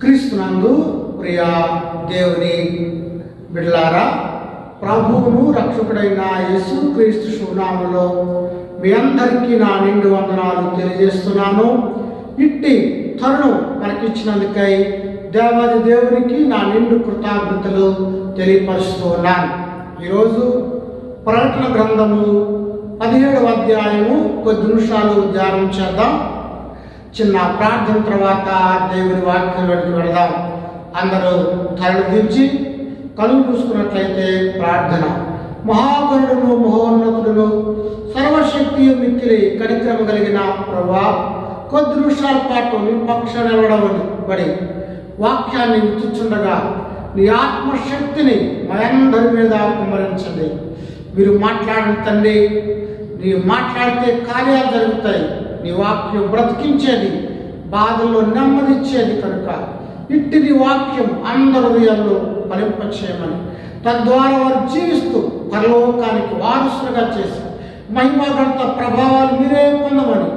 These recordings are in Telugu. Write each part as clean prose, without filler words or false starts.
క్రీస్తునందు ప్రియ దేవుని బిడ్డలారా, ప్రభువును రక్షకుడైన యేసు క్రీస్తు శుభనామములో మీ అందరికీ నా నిండు వందనాలు తెలియజేస్తున్నాను. ఇట్టి తరుణం మనకిచ్చినందుకై దేవాది దేవునికి నా నిండు కృతజ్ఞతలు తెలియపరుస్తూ ఉన్నాను. ఈరోజు ప్రకటన గ్రంథము 17వ అధ్యాయము కొద్ది నిమిషాలు ధ్యానం చేద్దాం. చిన్న ప్రార్థన తర్వాత దేవుని వాక్యంలోకి వెళదాం. అందరూ తలలు దించి కళ్ళు మూసుకున్నట్లయితే ప్రార్థన. మహాగణుడును మహోన్నతుడును సర్వశక్తి మిక్కిలి కనిక్రమ కలిగిన ప్రభువా, కొద్ది నిమిషాల పాటు నీ పక్షాన నిలబడి వాక్యాన్ని విచ్చుచుండగా నీ ఆత్మశక్తిని మా అందరి మీద కుమ్మరించండి. మీరు మాట్లాడిన తండ్రి, నీ మాట్లాడితే కార్యాలు జరుగుతాయి. నీ వాక్యం బ్రతికించేది, బాధల్లో నెమ్మదిచ్చేది కనుక ఇట్టి నీ వాక్యం అందరి హృదయాల్లో ఫలింపచేయమని, తద్వారా వారు జీవిస్తూ పరలోకానికి వారసులుగా చేసి మహిమగంత ప్రభావాలు మీరే పొందమని,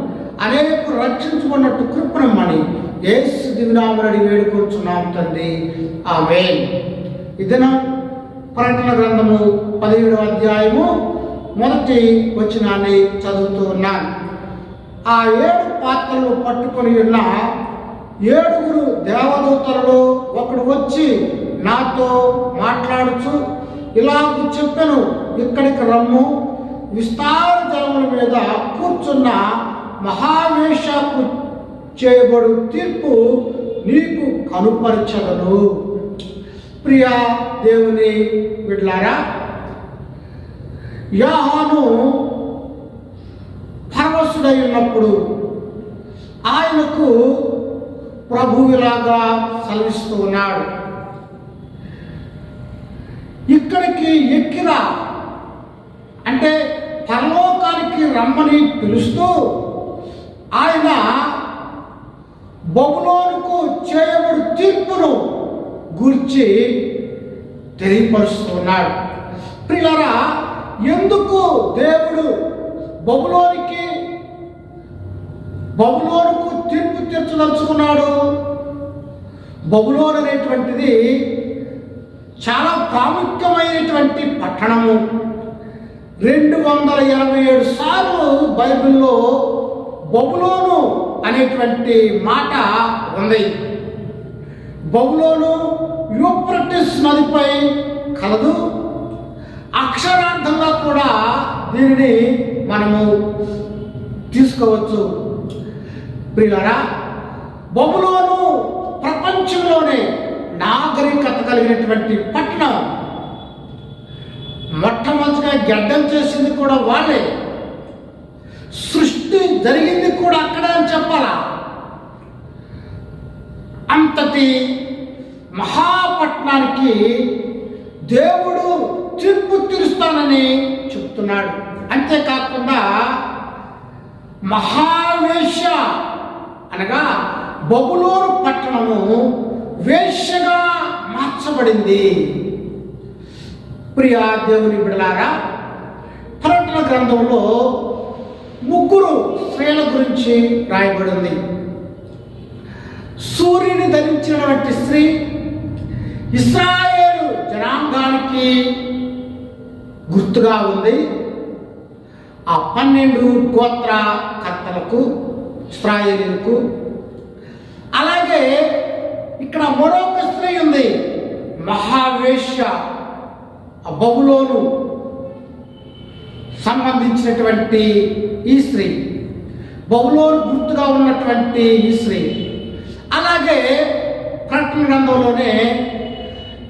అనేకులు రక్షించుకున్నట్టు కృపణమని యేసు దివ్యనామమున వేడుకొంచున్నాం తండ్రి, ఆమేన్. ఈ దినం ప్రకటన గ్రంథము 17వ అధ్యాయము మొదటి వచనాన్ని చదువుతూ ఉన్నాను. ఆ 7 పాత్రలు పట్టుకొని ఉన్న 7 దేవదూతలలో ఒకడు వచ్చి నాతో మాట్లాడుచు ఇలాగ చెప్పెను, ఇక్కడికి రమ్ము, విస్తార జలముల మీద కూర్చున్న మహావేషకు చేయబడు తీర్పు నీకు కనుపరచగను. ప్రియ దేవుని బిడ్డలారా, యోహాను పరవశుడై ఉన్నప్పుడు ఆయనకు ప్రభువులాగా సెలవిస్తూ ఉన్నాడు, ఇక్కడికి ఎక్కిరా అంటే పరలోకానికి రమ్మని పిలుస్తూ ఆయన బబులోనుకు చేయబడు తీర్పును గూర్చి తెలియపరుస్తున్నాడు. ప్రియులారా, ఎందుకు దేవుడు బబులోనుకు తీర్పు తీర్చదలుచుకున్నాడు? బబులోను అనేటువంటిది చాలా ప్రాముఖ్యమైనటువంటి పట్టణము. 287 సార్లు బైబిల్లో బబులోను అనేటువంటి మాట ఉంది. బబులోను యూఫ్రటీస్ నదిపై కలదు. అక్షరార్థంగా కూడా దీనిని మనము తీసుకోవచ్చు. ప్రియులారా, బబులోను ప్రపంచంలోనే నాగరికత కలిగినటువంటి పట్టణం. మొట్టమొదటిగా గడ్డం చేసింది కూడా వాళ్ళే, సృష్టి జరిగింది కూడా అక్కడ అని చెప్పాలా. అంతటి మహాపట్నానికి దేవుడు తీర్పు తీరుస్తానని చెప్తున్నాడు. అంతేకాకుండా మహావేశ్య అనగా బబులోను పట్టణము వేశ్యగా మార్చబడింది. ప్రియ దేవుని బిడ్డలారా, ప్రకటన గ్రంథంలో 3 స్త్రీల గురించి రాయబడింది. సూర్యుని ధరించినటువంటి స్త్రీ ఇశ్రాయేలు జనాంగానికి గుర్తుగా ఉంది. ఆ 12 గోత్ర కర్తలకు, ఇశ్రాయేలీయులకు. అలాగే ఇక్కడ మరొక స్త్రీ ఉంది, మహావేశ్య, బబులోను సంబంధించినటువంటి ఈ స్త్రీ, బబులోను గుర్తుగా ఉన్నటువంటి ఈ స్త్రీ. అలాగే ప్రకటన గ్రంథంలోనే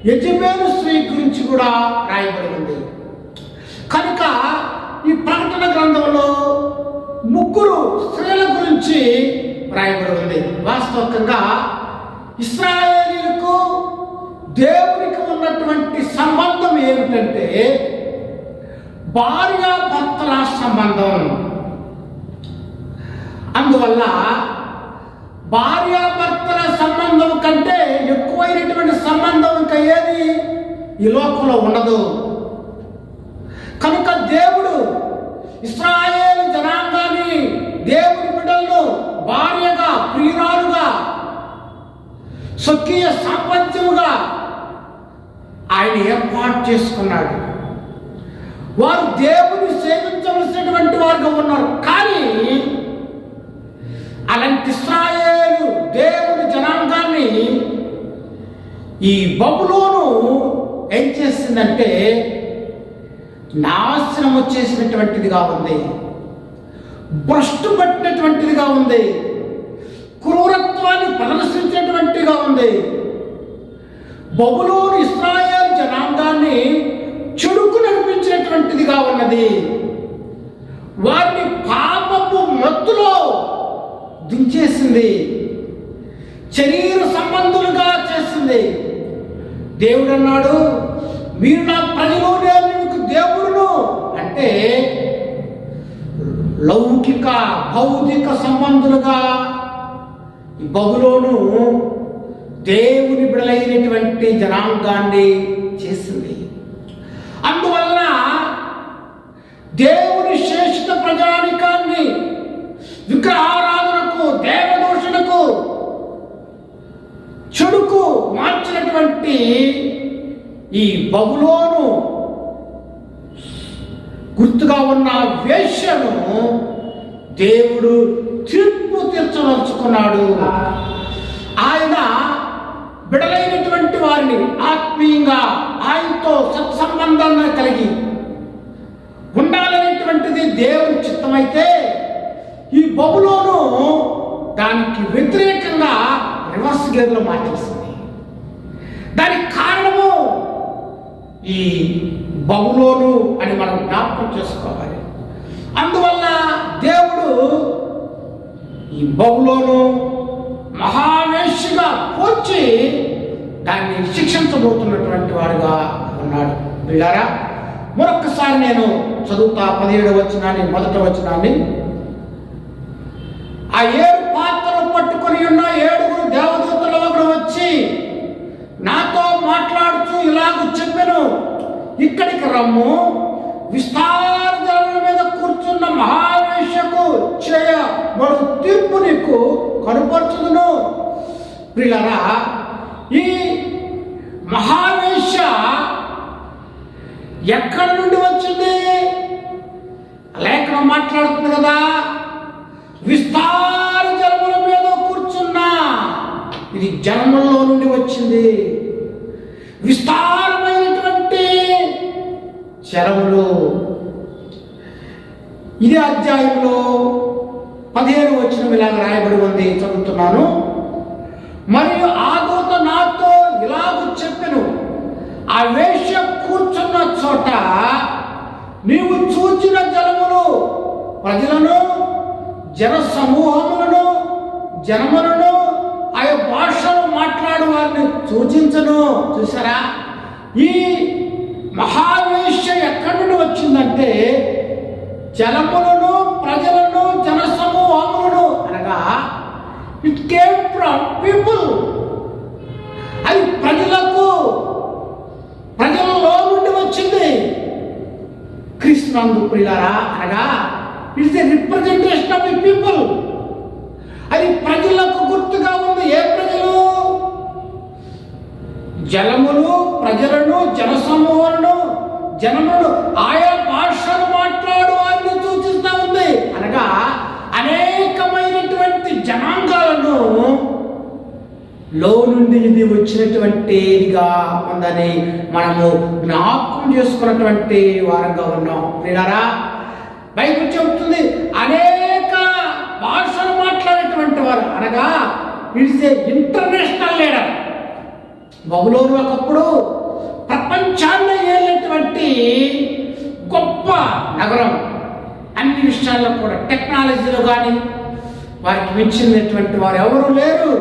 యెజబెలు స్త్రీ గురించి కూడా రాయబడి ఉంది. కనుక ఈ ప్రకటన గ్రంథంలో 3 స్త్రీల గురించి రాయబడి ఉంది. వాస్తవికంగా ఇశ్రాయేలీయులకు దేవునికి ఉన్నటువంటి సంబంధం ఏమిటంటే భార్యాభర్తల సంబంధం. అందువల్ల భార్యాభర్తల సంబంధం కంటే ఎక్కువైనటువంటి సంబంధం ఇంకా ఏది ఈ లోకంలో ఉండదు. కనుక దేవుడు ఇశ్రాయేలు జనాంగాన్ని, దేవుని బిడ్డలను భార్యగా, ప్రియురాలుగా స్వకీయ సాంపత్యముగా ఆయన ఏర్పాటు చేసుకున్నాడు. వారు దేవుని సేవించవలసినటువంటి వారుగా ఉన్నారు. కానీ అలాంటి ఇశ్రాయేలు దేవుని జనాంగాన్ని ఈ బబులోను ఏం చేసిందంటే నాశనం వచ్చేసినటువంటిదిగా ఉంది, భ్రష్టు పట్టినటువంటిదిగా ఉంది, క్రూరత్వాన్ని ప్రదర్శించినటువంటిగా ఉంది. బబులోను ఇశ్రాయేలు జనాంగాన్ని చెడుకు నడిపించినటువంటిదిగా ఉన్నది. వారిని పాపపు మత్తులో దించేసింది, శరీర సంబంధులుగా చేసింది. దేవుడు అన్నాడు, మీరు నా ప్రజలు, నేను మీకు దేవుడును అంటే లౌకిక భౌతిక సంబంధులుగా ఈ బబులోను దేవుని బిడలైనటువంటి జనాంగాన్ని చేసింది. అందువలన దేవుని శ్రేష్ఠ ప్రజానికాన్ని విగ్రహారాధనకు, దేవదూషణకు, చెడుకు మార్చినటువంటి ఈ బబులోను గుర్తుగా ఉన్న వేశ్యను దేవుడు తీర్పు తీర్చదలుచుకున్నాడు. ఆయన బిడలైనటువంటి వారిని ఆత్మీయంగా ఆయనతో సత్సంబంధాన్ని కలిగి ఉండాలనేటువంటిది దేవుని చిత్తమైతే, ఈ బబులోను దానికి వ్యతిరేకంగా రివర్స్ గేర్లో మార్చేసింది. దానికి కారణము ఈ బబులోను అని మనం జ్ఞాపకం చేసుకోవాలి. అందువల్ల దేవుడు ఈ బబులోను మహావేశ్యగా పోల్చి దాన్ని శిక్షించబోతున్నటువంటి వాడుగా ఉన్నాడు. బిళ్ళారా, మరొక్కసారి నేను చదువుతా 17వ వచనాన్ని, మొదటి వచనాన్ని. ఆ 7 పాత్రలు పట్టుకొని ఉన్న 7 దేవదూతలు ఒకడు వచ్చి నాతో మాట్లాడుతూ ఇలాగ చెప్పెను, ఇక్కడికి రమ్ము, విస్తార జనుల మీద కూర్చున్న మహావేశ్యకు చేయబడు తీర్పు నీకు కనుపరుచుదును. ప్రియులారా, ఈ మహావేశ్య ఎక్కడి నుండి వచ్చింది? లేఖనం మాట్లాడుతుంది కదా, విస్తార జనముల మీద కూర్చున్నా. ఇది జనముల్లో నుండి వచ్చింది. విస్తారమైనటువంటి జనములు. ఇదే అధ్యాయంలో 15వ వచనం ఇలాగ రాయబడి ఉంది, చదువుతున్నాను. మరియు ఆ దూత నాతో ఇలాగ చెప్పెను, ఆ వేశ్య కూర్చున్న చోట నీవు చూచిన జనములు, ప్రజలను, జన సమూహములను, జనములను, ఆయా భాషలు మాట్లాడు వారిని సూచించను. చూసారా, ఈ మహావేశ్య ఎక్కడి నుండి వచ్చిందంటే జనములను, ప్రజలను, జన సమూహములను అనగా ఇట్ కేమ్ ఫ్రమ్ పీపుల్. అది ప్రజలకు, ప్రజలలో నుండి వచ్చింది. క్రీస్తునందు ప్రియులారా, అనగా it's a representation of the people. అది ప్రజలకు గుర్తుగా ఉంది. ఏ ప్రజలు? జలములు, ప్రజలను, జనసమూహాలను, జనములు, ఆయా భాషలు మాట్లాడు వారిని సూచిస్తూ ఉంది. అనగా అనేకమైనటువంటి జనాంగాలను లో నుండి ఇది వచ్చినటువంటిదిగా ఉందని మనము జ్ఞాపకం చేసుకున్నటువంటి వారంగా ఉన్నాం. ప్రియులారా, బైబిల్ చెబుతుంది అనేక భాషలు మాట్లాడేటువంటి వారు, అనగా ఇట్స్ ఏ ఇంటర్నేషనల్ లీడర్. బబులోను ఒకప్పుడు ప్రపంచాన్ని ఏలినటువంటి గొప్ప నగరం. అన్ని విషయాల్లో కూడా టెక్నాలజీలో కానీ వారికి మించినటువంటి వారు ఎవరు లేరు.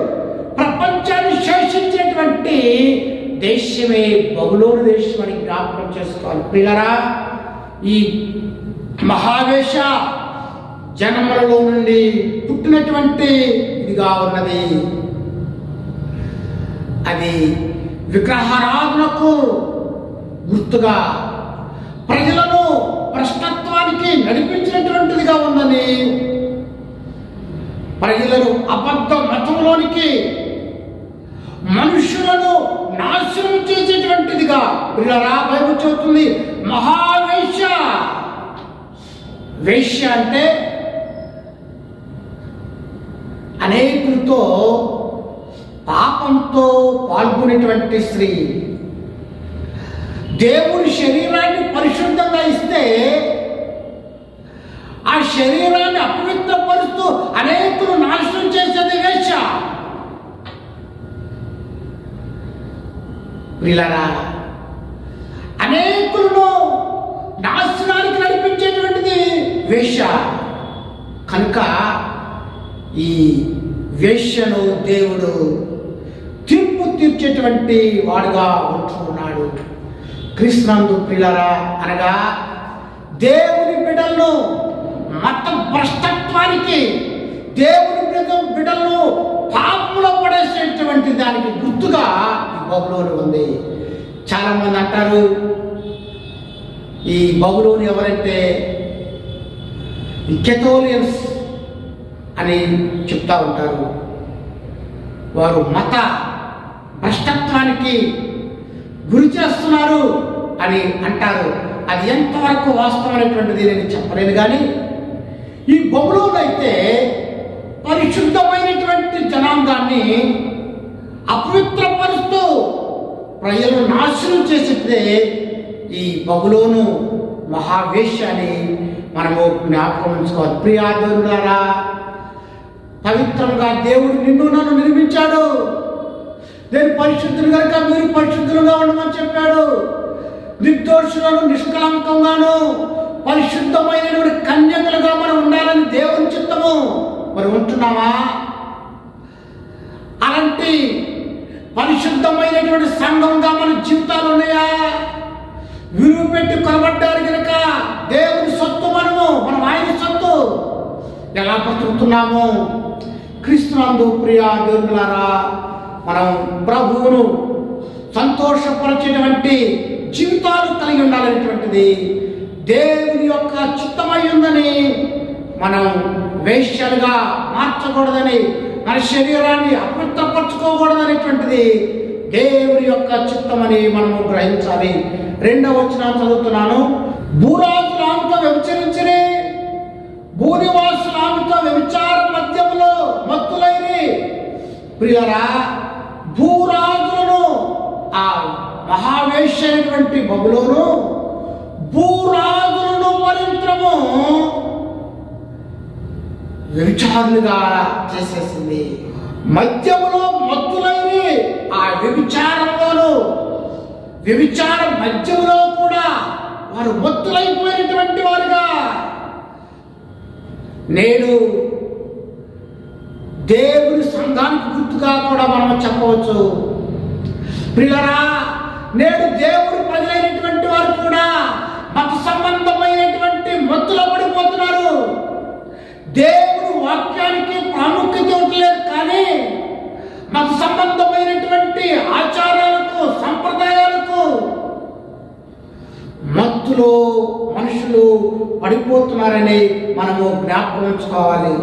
ప్రపంచాన్ని శాసించినటువంటి దేశమే బబులోను దేశం అని జ్ఞాపకం చేసుకోవాలి. ప్రియులారా, ఈ మహావేశ జనములలో నుండి పుట్టినటువంటి ఇదిగా ఉన్నది. అది విగ్రహారాధనకు గుర్తుగా ప్రజలను భ్రష్టత్వానికి నడిపించినటువంటిదిగా ఉందని, ప్రజలను అబద్ధ మతంలోనికి మనుషులను నాశనం చేసేటువంటిదిగా పిల్లరా బైబిల్ చెబుతుంది. మహావేశ్య. వేశ్య అంటే అనేకులతో పాపంతో పాల్గొనేటువంటి స్త్రీ. దేవుని శరీరాన్ని పరిశుద్ధంగా ఇస్తే ఆ శరీరాన్ని అపవిత్రపరుస్తూ అనేకులు నాశనం చేసేది వేశ్య. ప్రియులారా, అనేకులను నాశనానికి నడిపించేటువంటిది వేశ్య. కనుక ఈ వేశ్యను దేవుడు తీర్పు తీర్చేటువంటి వాడుగా ఉంటున్నాడు. క్రీస్తునందు ప్రియులారా, అనగా దేవుని బిడ్డలను మత భ్రష్టత్వానికి, దేవుని బిడ్డలను పాపంలో పడేసేటువంటి దానికి గుర్తుగా ఈ బబులోను ఉంది. చాలా మంది అంటారు, ఈ బబులోను ఎవరంటే ఈ కెథోలియన్స్ అని చెప్తా ఉంటారు. వారు మత భ్రష్టత్వానికి గురి చేస్తున్నారు అని అంటారు. అది ఎంతవరకు వాస్తవమైనటువంటిది నేను చెప్పలేను. కానీ ఈ బబులోను అయితే పరిశుద్ధమైనటువంటి జనాంగాన్ని అపవిత్రపరుస్తూ ప్రజలను నాశనం చేసేదే ఈ బబులోను మహావేశ్య అని మనము జ్ఞాపకం ఉంచుకోవాలి. ప్రియా దేవులారా, పవిత్రంగా దేవుడు నిన్ను నన్ను నిర్మించాడు. నేను పరిశుద్ధులు కనుక మీరు పరిశుద్ధులుగా ఉండమని చెప్పాడు. నిర్దోషులను నిష్కలంకంగాను పరిశుద్ధమైనటువంటి కన్యకలుగా మనం ఉండాలని దేవుని చిత్తము. మరి ఉంటున్నావా? అలాంటి పరిశుద్ధమైనటువంటి సంఘంగా మన జీవితాలు ఉన్నాయా? విలువ పెట్టి కొనబడ్డారు కనుక దేవుని సొత్తు మనం ఆయన సొత్తు. ఎలా బ్రతుకుతున్నాము? క్రీస్తునందు ప్రియా దేవులారా, మనం ప్రభువును సంతోషపరిచేటువంటి జీవితాలు కలిగి ఉండాలనేటువంటిది దేవుని యొక్క చిత్తమై ఉందని, మనం వేశ్యలుగా మార్చకూడదని, మన శరీరాన్ని అపవిత్రపరచుకోకూడదనేటువంటిది దేవుని యొక్క చిత్తమని మనము గ్రహించాలి. 2వ వచనం చదువుతున్నాను. భూరాజులు ఆమెతో వ్యభిచరించిరి, భూనివాసులు ఆమెతో వ్యభిచార మధ్యములో మత్తులైరి. ప్రియులారా, భూరాజులను, ఆ మహావేశ్య అయినటువంటి బబులోను భూరాజులను మరింత్రము వ్యభిచారులుగా చేసేసింది. మద్యములో మత్తులైరి. ఆ వ్యభిచారంలోను, వ్యభిచార మద్యములో కూడా వారు మత్తులైపోయినటువంటి వారుగా నేడు దేవుని సంఘానికి గుర్తుగా కూడా మనం చెప్పవచ్చు. ప్రియులారా, నేడు దేవుని ప్రజలైనటువంటి వారు కూడా మత సంబంధమైనటువంటి మత్తులో పడిపోతున్నారు. దేవుని వాక్యానికి ప్రాముఖ్యత ఇవ్వట్లేదు, కానీ మత సంబంధమైనటువంటి ఆచారాలకు, సంప్రదాయాలకు మత్తులో మనుషులు పడిపోతున్నారని మనము జ్ఞాపకం ఉంచుకోవాలి.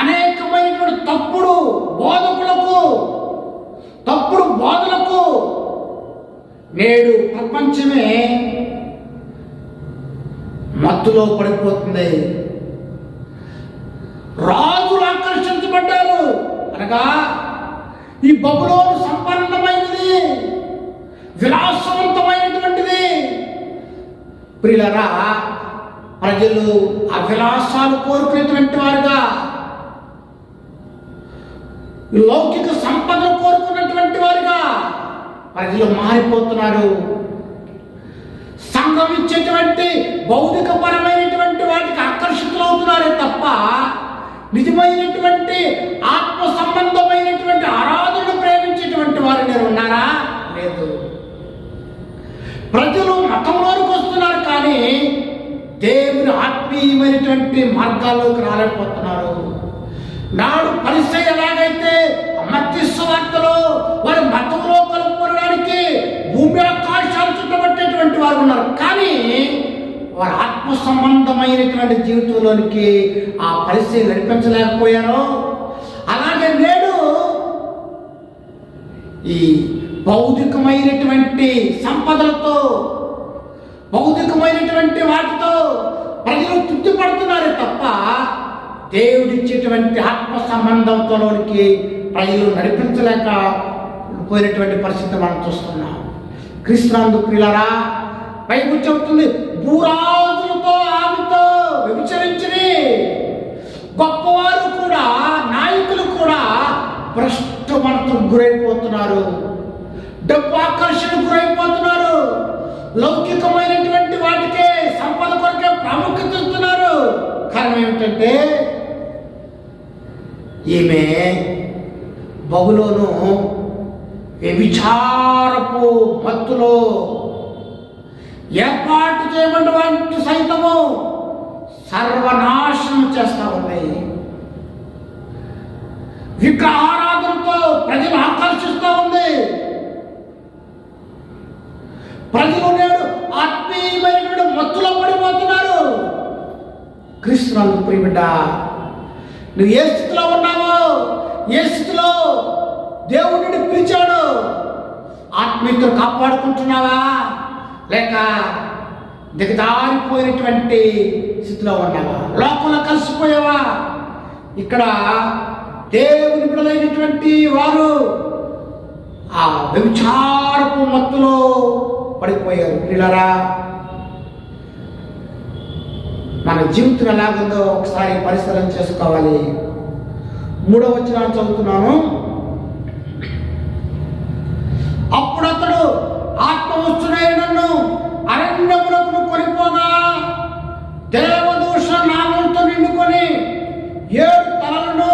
అనేకమైనటువంటి తప్పుడు బోధలకు నేడు ప్రపంచమే మత్తులో పడిపోతుంది. రాజులు ఆకర్షించబడ్డారు. అనగా ఈ బబులోను సంపన్నమైనది, విలాసవంతమైనటువంటిది. ప్రియులారా, ప్రజలు ఆ విలాసాలు కోరుకునేటువంటి వారుగా, లౌకిక సంపదను కోరుకున్నటువంటి వారుగా ప్రజలు మారిపోతున్నారు. సంఘం ఇచ్చేటువంటి భౌతిక పరమైనటువంటి వాటికి ఆకర్షితులవుతున్నారే తప్ప నిజమైనటువంటి ఆత్మ సంబంధమైనటువంటి ఆరాధనను ప్రేమించేటువంటి వారు నేను ఉన్నారా? లేదు. ప్రజలు మతంలోకి వస్తున్నారు, కానీ దేవుని ఆత్మీయమైనటువంటి మార్గాల్లోకి రాలేకపోతున్నారు. నాడు పరిసయ్యులు ఎలాగైతే మత్తయి సువార్తలో వారి మతంలో కలుపుకోవడానికి భూమి ఆకాశాలు చుట్టబట్టేటువంటి వారు ఉన్నారు, కానీ వారి ఆత్మ సంబంధమైనటువంటి జీవితంలోనికి ఆ పరిస్థితి నడిపించలేకపోయారో, అలాగే నేడు ఈ భౌతికమైనటువంటి సంపదలతో, భౌతికమైనటువంటి వాటితో ప్రజలు తృప్తి పడుతున్నారే తప్ప దేవుడిచ్చేటువంటి ఆత్మ సంబంధంతోనికి ప్రజలు నడిపించలేక పోయినటువంటి పరిస్థితి మనం చూస్తున్నాం. క్రీస్తునందు ప్రియులారా, బైబిల్ చెబుతుంది, భూరాజులతో ఆమెతో వ్యభిచరించిరి. గొప్పవారు కూడా, నాయకులు కూడా భ్రష్టు మనకు గురైపోతున్నారు, డబ్బు ఆకర్షణకు గురైపోతున్నారు, లౌకికమైనటువంటి వాటికే, సంపద కొరకే ప్రాముఖ్యత ఇస్తున్నారు. కారణం ఏమిటంటే ఈమె బబులోను వ్యభిచారపు మత్తులో ఏర్పాటు చేయబడిన వాటి సైతము సర్వనాశనం చేస్తా ఉన్నాయి. విగ్రహారాధనతో ప్రజలు ఆకర్షిస్తూ ఉంది. ప్రజలు నేడు ఆత్మీయమైనటువంటి మత్తులో పడిపోతున్నారు. క్రీస్తునందు ప్రియబిడ్డ, నువ్వు ఏ స్థితిలో ఉన్నావో, ఏ స్థితిలో దేవుడిని పిలిచాడు, ఆత్మీయతను కాపాడుకుంటున్నావా లేక దిగదారిపోయినటువంటి స్థితిలో ఉన్నావా? లోకంలో కలిసిపోయావా? ఇక్కడ దేవుని బిడ్డలైనటువంటి వారు ఆ వ్యభిచారపు మత్తులో పడిపోయారు. పిల్లరా, మన జీవితం ఎలాగుందో ఒకసారి పరిశీలన చేసుకోవాలి. 3వ వచనాన్ని చదువుతున్నాను. అప్పుడు అతడు ఆత్మవస్తుడైన నన్ను అరణ్యములకు కొనిపోగా దేవదూషణ నామంతో నిండుకొని 7 తలలను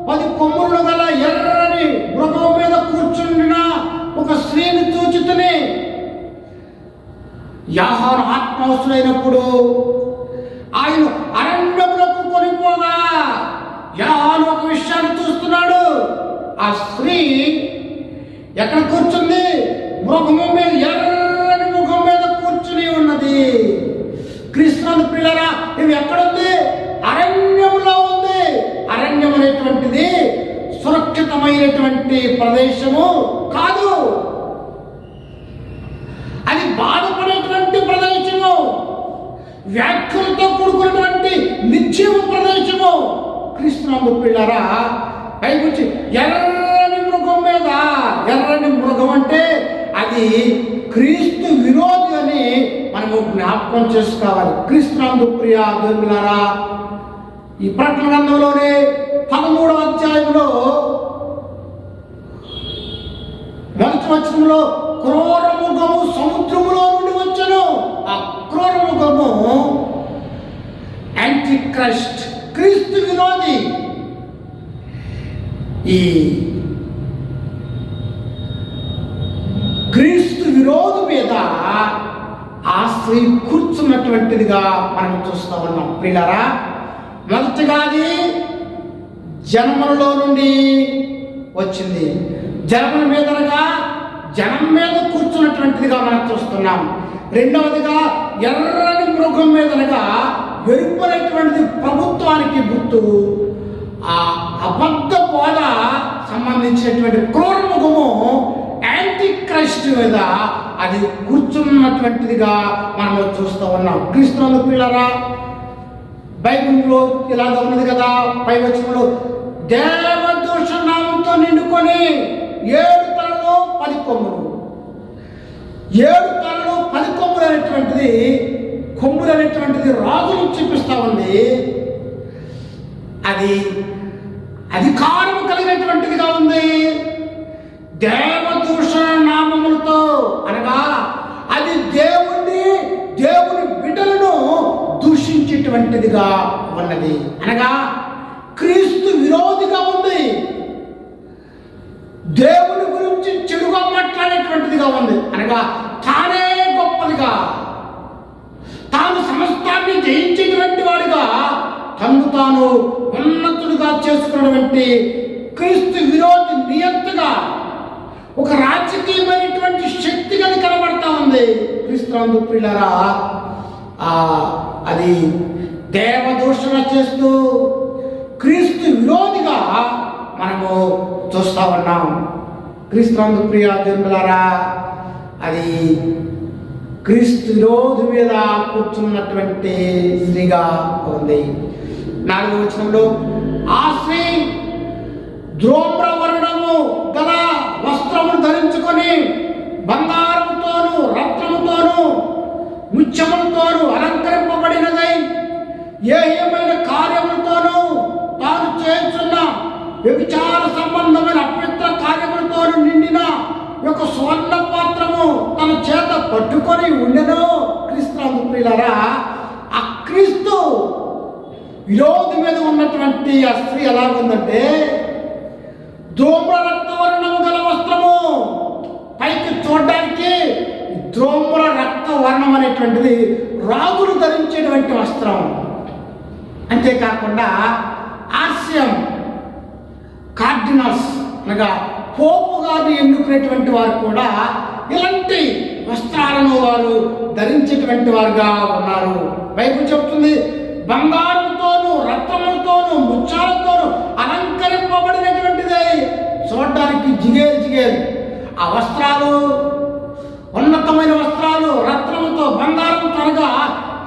10 కొమ్ములు గల ఎర్రని మృగం మీద కూర్చుండిన ఒక స్త్రీని చూచితిని. యోహాను ఆత్మవస్తుడైనప్పుడు ఆయన అరణ్యములకు కొనిపోగా యోహాను ఒక విషయాన్ని చూస్తున్నాడు. ఆ స్త్రీ ఎక్కడ కూర్చుంది? మృగము మీద, ఎర్రని మృగం మీద కూర్చుని ఉన్నది. క్రీస్తునందు ప్రియులారా, ఇది ఎక్కడుంది? అరణ్యములో ఉంది. అరణ్యం అనేటువంటిది సురక్షితమైనటువంటి ప్రదేశము కాదు, అది బాధపడేటువంటి ప్రదేశము, వ్యాఖ్యలతో కూడుకున్నటువంటి నిత్యము ప్రదేశము. క్రీస్తునందు ప్రియులారా, పైకొచ్చి ఎర్రని మృగం మీద, ఎర్రని మృగం అంటే అది క్రీస్తు విరోధి అని మనము జ్ఞాపకం చేసుకోవాలి. క్రీస్తునందు ప్రియ దేవులారా, ఈ ప్రకటన గ్రంథంలోనే 13వ అధ్యాయంలో 1వ వచనంలో క్రూర మృగము సముద్రములో నుండి వచ్చెను. ఆ క్రూర మృగము యాంటీ క్రైస్ట్, క్రీస్తు విరోధి. ఈ క్రీస్తు విరోధి మీద ఆ స్త్రీ కూర్చున్నటువంటిదిగా మనం చూస్తూ ఉన్నాం. ప్రియులారా, మొదటిగా అది జనములలో నుండి వచ్చింది. జనముల మీదనగా జనం మీద కూర్చున్నటువంటిదిగా మనం చూస్తున్నాం. రెండవదిగా ఎర్రని మృగం మీదనగా ఎరుపనేటువంటిది ప్రభుత్వానికి గుర్తు. ఆ అబద్ధ బోధ సంబంధించినటువంటి క్రూర మృగము యాంటీ క్రైస్ట్ మీద అది కూర్చున్నటువంటిదిగా మనం చూస్తూ ఉన్నాం. క్రీస్తునందు ప్రియులారా, బైబిల్లో ఇలాగ ఉన్నది కదా, పై వచనంలో దేవదూషణ నామంతో నిండుకొని 7 తలలు 10 కొమ్ములు. 7 తలలు 10 కొమ్ములు అనేటువంటిది, కొమ్ములు అనేటువంటిది రాజును చూపిస్తా ఉంది. అది అధికారం కలిగినటువంటిదిగా ఉంది. దేవదూషణ నామములతో అనగా అది దేవుని బిడ్డలను దూషించేటువంటిదిగా ఉన్నది, అనగా క్రీస్తు విరోధిగా ఉంది. దేవుని గురించి చెడుగా మాట్లాడేటువంటిదిగా ఉంది, అనగా తానే గొప్పదిగా, తాను సమస్తాన్ని జయించేటువంటి వాడిగా, తను తాను ఉన్నతుడిగా చేసుకున్నటువంటి క్రీస్తు విరోధి నియంతగా ఒక రాజకీయమైనటువంటి శక్తిగా కనబడతా ఉంది. క్రీస్తునందు ప్రియులారా, అది దేవదూషణ చేస్తూ క్రీస్తు విరోధిగా మనము చూస్తా ఉన్నాం. క్రీస్తునందు ప్రియ దేవులారా, అది క్రీస్తు రోజు మీద కూర్చున్నటువంటి స్త్రీగా ఉంది. 4వ వచనంలో ఆ స్త్రీ ధూమ్రవర్ణము గల వస్త్రమును ధరించుకొని బంగారముతోను రత్నముతోను ముత్యములతోను అలంకరింపబడినదై ఏమైన కార్యములతోనూ తాను చేస్తున్న వ్యభిచార సంబంధమైన అపవిత్ర కార్యములతోనూ నిండిన ఒక స్వర్ణ పాత్రము తన చేత పట్టుకొని ఉండెను. క్రీస్తు ప్రియులారా, ఆ క్రీస్తు విరోధి మీద ఉన్నటువంటి ఆ స్త్రీ ఎలా ఉందంటే ధూమ్ర రక్తవర్ణము గల వస్త్రము, పైకి చూడడానికి ధూమ్ర రక్తవర్ణం అనేటువంటిది రాజులు ధరించేటువంటి వస్త్రం. అంతేకాకుండా ఆస్యం కార్డినల్స్ అనగా పోపు గారు ఎన్నుకునేటువంటి వారు కూడా ఇలాంటి వస్త్రాలను వారు ధరించేటువంటి వారుగా ఉన్నారు. బైబిల్ చెప్తుంది, బంగారంతోనూ రత్నములతోనూ ముత్యాలతోనూ అలంకరింపబడినటువంటిది. చూడడానికి జిగేలు ఆ వస్త్రాలు ఉన్నతమైన వస్త్రాలు రత్నముతో బంగారంతో అనగా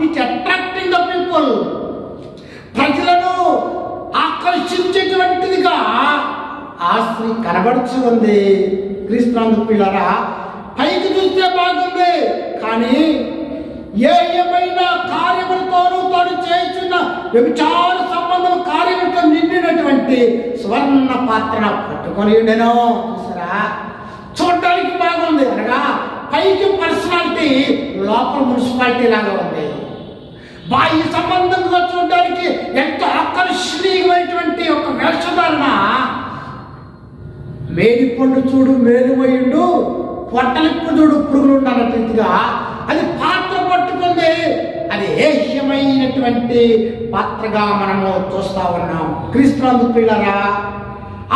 ఇట్ అట్రాక్టింగ్ ద పీపుల్, ప్రజలను ఆకర్షించేటువంటిదిగా ఆ స్త్రీ కనబడుచు ఉంది. క్రీస్తునందు ప్రియులారా, పైకి చూస్తే బాగుంది, కానీ ఏమైన కార్యములతోనూ తాను చేస్తున్న వ్యభిచార సంబంధం కార్యములతో నిండినటువంటి స్వర్ణ పాత్రను పట్టుకొని ఉండెను. చూసారా, చూడటానికి బాగుంది అనగా పైకి పర్సనాలిటీ, లోపల మున్సిపాలిటీ లాగా ఉంది. బాహ్య సంబంధంగా చూడడానికి ఎంతో ఆకర్షణీయమైనటువంటి ఒక వేషధారణ. మేడి పండు చూడు మేలువయుండు, పొట్టలిప్పు చూడు పురుగులు ఉండన్నట్టుగా అది పాత్ర పట్టుకుంది. అది ఏహ్యమైనటువంటి పాత్రగా మనము చూస్తా ఉన్నాం. క్రీస్తునందు ప్రియులారా,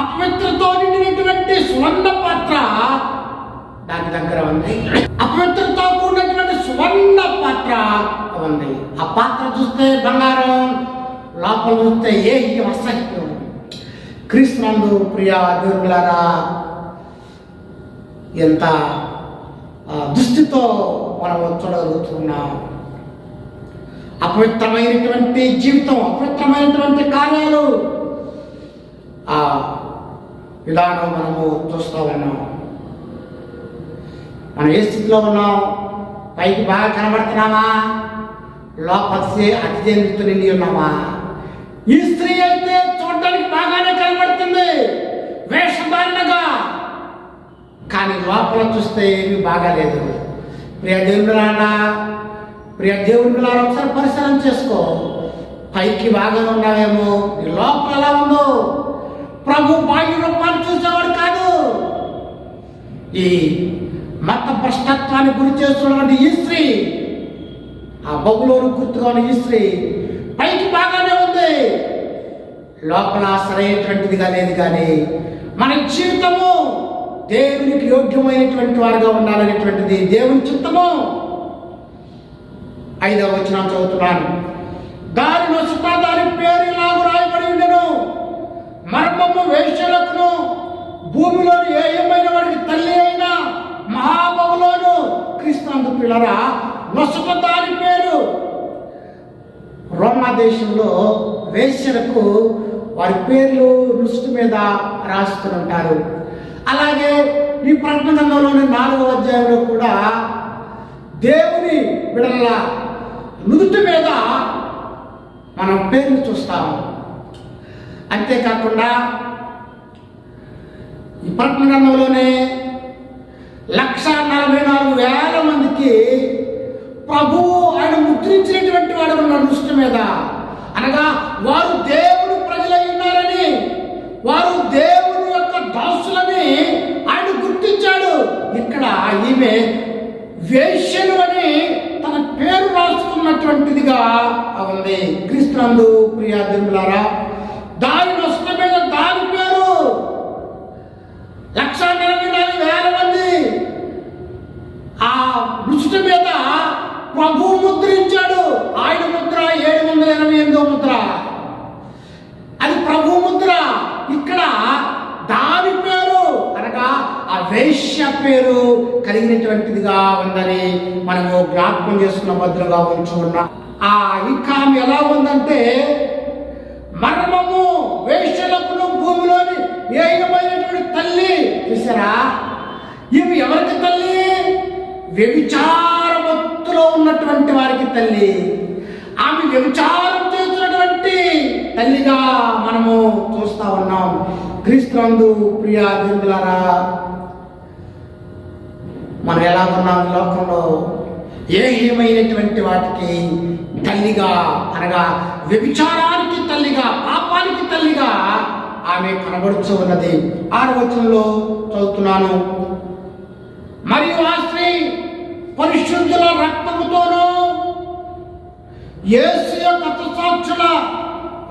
అపవిత్రతో నిండినటువంటి స్వర్ణ పాత్ర దాని దగ్గర ఉంది. అపవిత్రతో కూడినటువంటి స్వర్ణ పాత్ర ఉంది. ఆ పాత్ర చూస్తే బంగారం, లోపల చూస్తే ఏహ్యం అసహ్యం. క్రీస్తునందు ప్రియ దేవులారా, ఎంత దృష్టితో మనం చూడగలుగుతున్నాం. అపవిత్రమైనటువంటి జీవితం, అపవిత్రమైనటువంటి కార్యాలు, ఆ విధానం మనము చూస్తూ ఉన్నాం. మనం ఏ స్థితిలో ఉన్నాం? పైకి బాగా కనబడుతున్నామా? లోపల అతిథేంద్రితో నిండి ఉన్నామా? ఈ స్త్రీ అయితే చూడడానికి బాగానే కనబడుతుంది వేషధారణగా, కానీ లోపల చూస్తే ఏమీ బాగాలేదు. ప్రియ దేవులారా, ఒకసారి పరిశీలన చేసుకో. పైకి బాగా ఉన్నావేమో, నీ లోపల ఎలా ఉందో. ప్రభు బాహ్య రూపాన్ని చూసేవాడు కాదు. ఈ మత భ్రష్టత్వాన్ని గురి చేస్తున్నటువంటి ఈ స్త్రీ, ఆ బబులోను గుర్తుగా ఉన్న ఈ స్త్రీ పైకి బాగానే ఉంది, లోపల సరైనటువంటిదిగా లేదు. కానీ మన జీవితము దేవునికి యోగ్యమైనటువంటి వారుగా ఉండాలనేటువంటిది దేవుని చిత్తము. 5వ వచనం చదువుతున్నాను. దాని నొసట దాని పేరు ఇలాగ రాయబడి ఉండెను, మర్మము వేశ్యలకును భూమిలోని ఏయమైన వాడికి తల్లి అయిన మహాబబులోను. క్రీస్తునందు ప్రియులారా, నొసట దాని పేరు. రోమా దేశంలో వేశ్యలకు వారి పేర్లు రుష్టి మీద రాస్తుంటారు. అలాగే ఈ ప్రకటన గ్రంథంలోని 4వ అధ్యాయంలో కూడా దేవుని బిడ్డల నుదుటి మీద మనం పేర్లు చూస్తాము. అంతేకాకుండా ఈ ప్రకటన గ్రంథంలోనే 1,44,000 మందికి ప్రభువు ఆయన ముద్రించినటువంటి వాడు ఉన్నాడు దృష్టి మీద. అనగా వారు దేవుడు ప్రజలై ఉన్నారని, వారు దేవుని యొక్క దాసులని ఆయన గుర్తించాడు. ఇక్కడ ఈమె వేశ్యలు అని తన పేరు రాసుకున్నటువంటిదిగా ఉంది. క్రీస్తునందు ప్రియ దేవులారా, దాని నొసట మీద దాని పేరు 1,44,000 మంది ఆ నొసట మీద ప్రభు ముద్రించాడు. ఆయన ముద్ర 788వ ముద్ర, అది ప్రభు ముద్ర. ఇక్కడ దాని పేరు అనగా ఆ వేశ్య పేరు కలిగినటువంటిదిగా ఉందని మనము జ్ఞాపకం చేసుకున్న భద్రంగా ఉంచుకున్నాం. ఇంకా ఎలా ఉందంటే, మర్మము వేశ్యలకును భూమిలోని ఏకమైనటువంటి తల్లి. చూసారా, ఇవి ఎవరికి తల్లి? వ్యభిచారమత్తులో ఉన్నటువంటి వారికి తల్లి. ఆమె వ్యభిచారం చేస్తున్నటువంటి తల్లిగా మనము చూస్తా ఉన్నాం. క్రీస్తునందు ప్రియ దేవులారా, మనం ఎలా ఉన్నాం లోకంలో? ఏమైనటువంటి వాటికి తల్లిగా, అనగా వ్యభిచారానికి తల్లిగా, పాపానికి తల్లిగా ఆమె కనబడుతూ ఉన్నది. 6వ వచనంలో చదువుతున్నాను. మరియు ఆ స్త్రీ పరిశుద్ధుల రక్తముతోనూ యేసు యొక్క హతసాక్షుల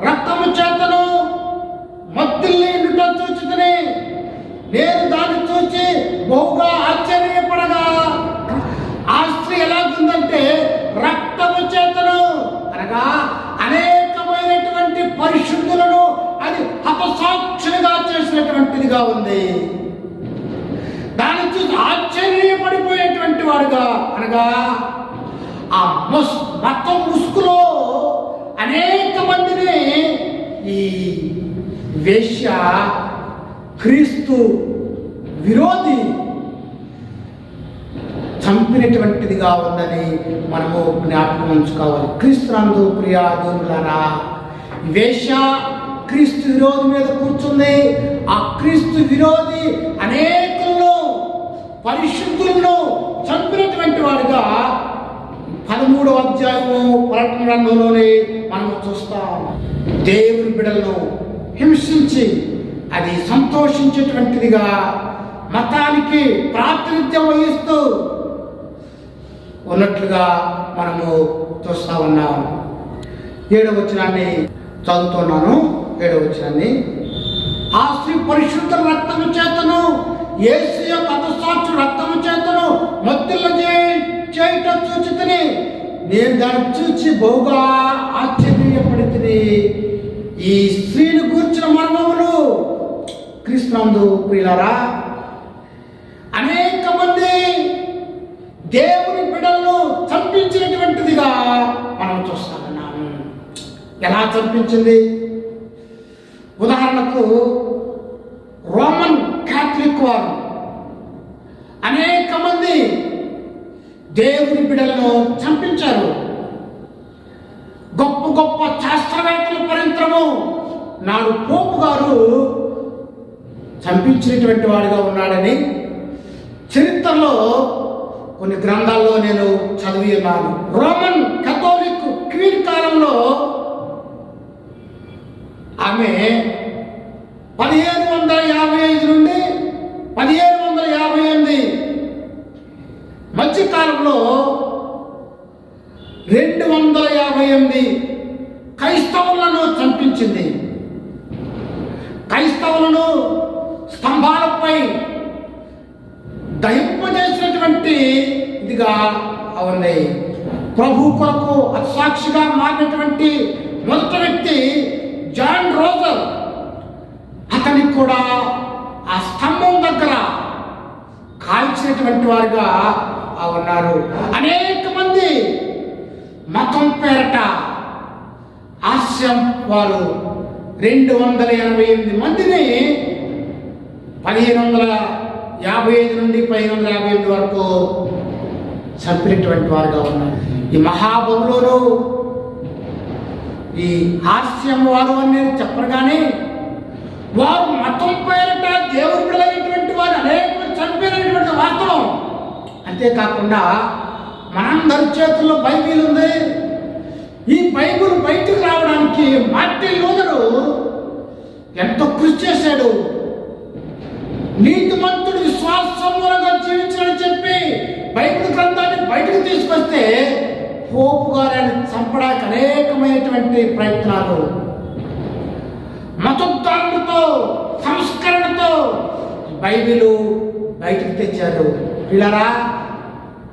రక్తము చేతను మత్తిల్లిండుట చూచితిని. నేను దాన్ని చూచి బహుగా ఆశ్చర్యపడగా, ఆ స్త్రీ ఎలాగుందంటే రక్తము చేతను, అనగా అనేకమైనటువంటి పరిశుద్ధులను అది హతసాక్షులుగా చేసినటువంటిదిగా ఉంది. దాన్ని చూసి ఆశ్చర్యపడిపోయేటువంటి వాడుగా, అనగా ఆ మొత్తం ముసుగులో అనేక మందిని ఈ వేశ్య క్రీస్తు విరోధి చంపినటువంటిదిగా ఉందని మనము జ్ఞాపకం ఉంచుకోవాలి. క్రీస్తునందు ప్రియ దేవులారా, వేశ్య క్రీస్తు విరోధి మీద కూర్చుంది. ఆ క్రీస్తు విరోధి అనేకులను, పరిశుద్ధులను చంపినటువంటి వాడుగా 13వ అధ్యాయము ప్రకటన గ్రంథంలోనే మనం చూస్తాం. దేవుని బిడ్డలను హింసించి అది సంతోషించేటువంటిదిగా, మతానికి ప్రాతినిధ్యం వహిస్తూ ఉన్నట్లుగా మనము చూస్తా ఉన్నాం. 7వ వచనాన్ని చదువుతున్నాను. 7వ వచనాన్ని. ఆ స్త్రీ పరిశుద్ధ రక్తము చేతను యేసు యొక్క హతసాక్షు రక్తము చేతను మత్తిల్ల చేయుట చూచితిని. నేను దాన్ని చూచి బహుగా ఆశ్చర్యపడితిని. ఈ స్త్రీని గూర్చిన మర్మములు క్రీస్తునందు ప్రియులారా, అనేక మంది దేవుని బిడ్డలను చంపించినటువంటిదిగా మనం చూస్తా ఉన్నాము. ఎలా చంపించింది? ఉదాహరణకు రోమన్ క్యాథలిక్ వారు అనేక మంది దేవుని బిడ్డలను చంపించారు. గొప్ప గొప్ప శాస్త్రవేత్తల పరింతరము నాడు పోపు గారు చంపించినటువంటి వాడిగా ఉన్నాడని చరిత్రలో కొన్ని గ్రంథాల్లో నేను చదివి ఉన్నాను. రోమన్ కథోలిక్ క్వీన్ కాలంలో ఆమె 1555 నుండి 1558 మధ్యకాలంలో 258 క్రైస్తవులను చంపించింది. క్రైస్తవులను స్తంభాలపై దహింపజేసినటువంటి ఇదిగా ఉంది. ప్రభు కొరకు అసాక్షిగా మారినటువంటి మొదటి వ్యక్తి జాన్ రోజర్. అతనికి కూడా ఆ స్తంభం దగ్గర కాల్చినటువంటి వారుగా ఉన్నారు. అనేక మంది మతం పేరట హాస్యం వారు 288 మందిని 1555 నుండి 1558 వరకు చంపినటువంటి వారుగా ఉన్నారు. ఈ మహాబలులో ఈ హాస్యం వారు అని నేను చెప్పరు, కానీ వారు మతం పేరట దేవుడు బిడ్డలైనటువంటి వారు అనేక చంపినటువంటి వాస్తవం. అంతేకాకుండా మనందరి చేతుల్లో బైబిల్ ఉంది. ఈ బైబిల్ బయటకు రావడానికి మార్టిన్ లూథరు ఎంతో కృషి చేశాడు. నీతిమంతుడు విశ్వాసంగా జీవించాలని చెప్పి బైబిల్ గ్రంథాన్ని బయటకు తీసుకొస్తే పోపు గారిని చంపడానికి అనేకమైనటువంటి ప్రయత్నాలు, మతోద్ధారణతో, సంస్కరణతో బైబిలు బయటకు తెచ్చారు. పిల్లరా,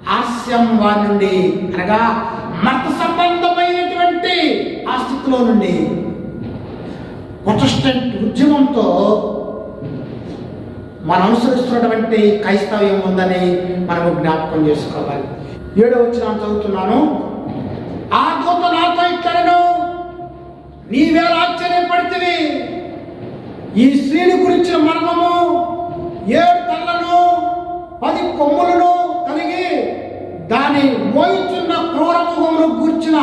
హాస్యం వారి నుండి, అనగా మత సంబంధమైనటువంటి ఆ స్థితిలో నుండి ప్రొటెస్టెంట్ ఉద్యమంతో మనం అనుసరిస్తున్నటువంటి క్రైస్తవ్యం ఉందని మనము జ్ఞాపకం చేసుకోవాలి. 7వ వచనం చదువుతున్నాను. ఆ దూత నాతో ఇట్లనెను, నీవేళ ఆశ్చర్యపడితివి, ఈ స్త్రీని గురించిన మర్మము 7 తలలను 10 కొమ్ములను కలిగి దాని మోయిచున్న క్రూరముఖమును గూర్చిన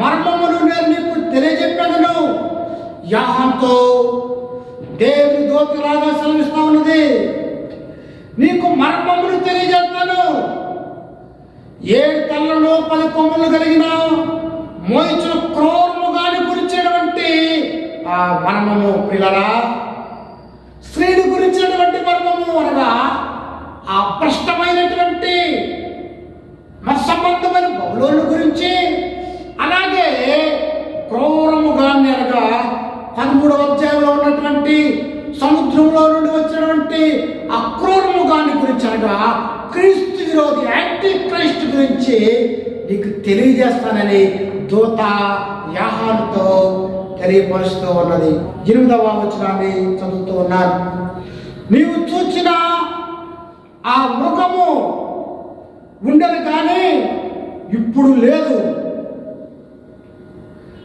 మర్మమును నేను నీకు తెలియజెప్పాను. యాహానుతో దేవుని దూతలాగా సెలవిస్తా ఉన్నది, నీకు మర్మమును తెలియజేస్తాను. 7 తలలను 10 కొమ్ములు కలిగిన మోయిచున్న క్రూరముగాని గురించినటువంటి ఆ మర్మము పిల్లరా, స్త్రీని గురించినటువంటి మర్మము అనగా ఆ భ్రష్టమైనటువంటి మత్సంబంధమైన బబులోను గురించి, అలాగే క్రూరముగాన్ని అనగా 13వ అధ్యాయంలో ఉన్నటువంటి సముద్రంలో నుండి వచ్చినటువంటి ఆ క్రూరముగాన్ని గురించి అనగా క్రీస్తు విరోధి యాంటీ క్రైస్ట్ గురించి నీకు తెలియజేస్తానని దూత యాహానుతో తెలియపరుస్తూ ఉన్నది. 8వ వచనాన్ని చదువుతూ ఉన్నారు. నీవు చూచిన ఆ మృగము ఉండదు కానీ ఇప్పుడు లేదు,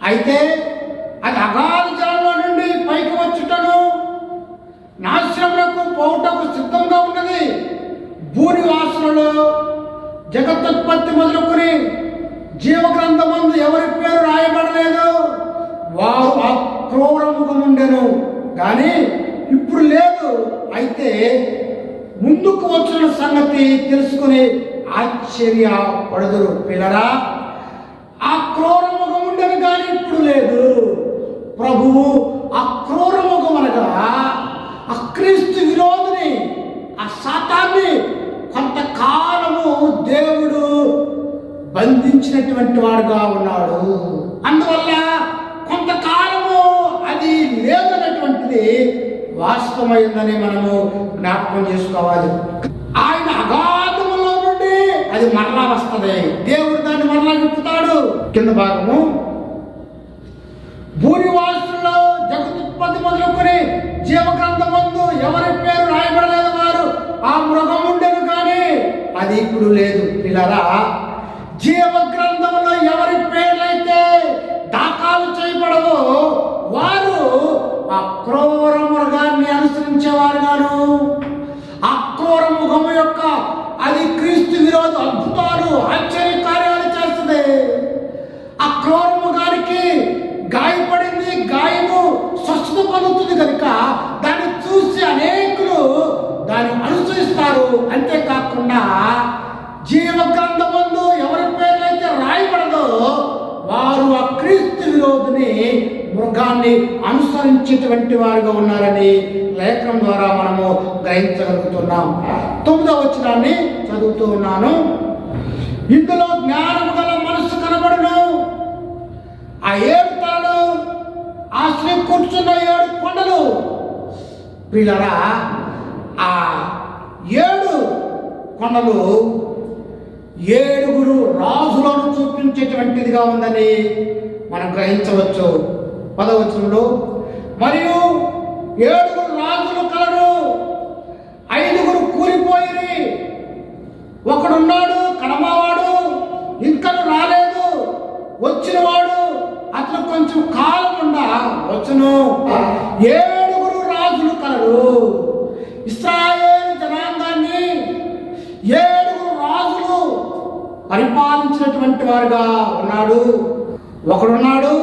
అయితే అది అగాధ జలంలో నుండి పైకి వచ్చుటను నాశనములకు పోవుటకు సిద్ధంగా ఉన్నది. భూనివాసులలో జగత్తుత్పత్తి మొదలుకొని జీవగ్రంథమందు ఎవరి పేరు రాయబడలేదు, వారు ఆ క్రూరముఖముండెను కానీ ఇప్పుడు లేదు, అయితే ముందుకు వచ్చిన సంగతి తెలుసుకుని ఆశ్చర్యపడుదురు. పిల్లరా, ఆ క్రూరముఖం ఉండను కానీ ఇప్పుడు లేదు. ప్రభువు ఆ క్రూరముఖం అనగా ఆ క్రీస్తు విరోధిని, ఆ సాతాన్ని కొంతకాలము దేవుడు బంధించినటువంటి వాడుగా ఉన్నాడు. అందువల్ల కొంతకాలము అది లేదన్నటువంటిది వాస్తవమైందని మనము జ్ఞాపకం చేసుకోవాలి. ఆయన అగాధములో నుండి అది మరలా వస్తుంది, దేవుడు దాన్ని మరలా విప్పుతాడు. కింద భాగము భూనివాసుల్లో జగతుత్పత్తి మొదలుకొని జీవగ్రంథమందు ఎవరి పేరు రాయబడలేదు వారు ఆ మృగం ఉండేది కానీ అది ఇప్పుడు లేదు. పిల్లరా, జీవగ్రంథంలో ఎవరి పేర్లైతే దాఖలు చేయబడవో వారు ఆ క్రూర మృగాన్ని అనుసరించేవారుగాను, ఆ క్రూర ముఖము యొక్క అది క్రీస్తు విరోధ అద్భుతాలు ఆశ్చర్య కార్యాలు చేస్తుంది. ఆ క్రూర ముఖానికి గాయపడింది, గాయము స్వస్థత పొందుతుంది కనుక దాన్ని చూసి అనేకులు దాన్ని అనుసరిస్తారు. అంతేకాకుండా జీవగ్రంథమందు ఎవరి పేర్లైతే రాయబడదో వారు ఆ క్రీస్తు విరోధిని మృగాన్ని అనుసరించేటువంటి వారుగా ఉన్నారని లేఖనం ద్వారా మనము గ్రహించగలుగుతున్నాం. 9వ వచనాన్ని చదువుతూ ఉన్నాను. ఇందులో జ్ఞానము గల మనస్సు కనబడును. ఆ 7 తలలు, ఆ స్త్రీ కూర్చున్న 7 కొండలు. ప్రియులారా, ఆ 7 కొండలు 7 రాజులను చూపించేటువంటిదిగా ఉందని మనం గ్రహించవచ్చు. 10వ వచనంలో మరియు 7 రాజులు కలరు, 5 కూలిపోయి, ఒకడున్నాడు కడమవాడు, ఇంకను రాలేదు, వచ్చినవాడు అతను కొంచెం కాలం ఉండా వచ్చును. 7 రాజులు కలరు. ఇశ్రాయేలు జనాంగాన్ని 7 రాజులు పరిపాలించినటువంటి వారుగా ఉన్నాడు. ఒకడున్నాడు,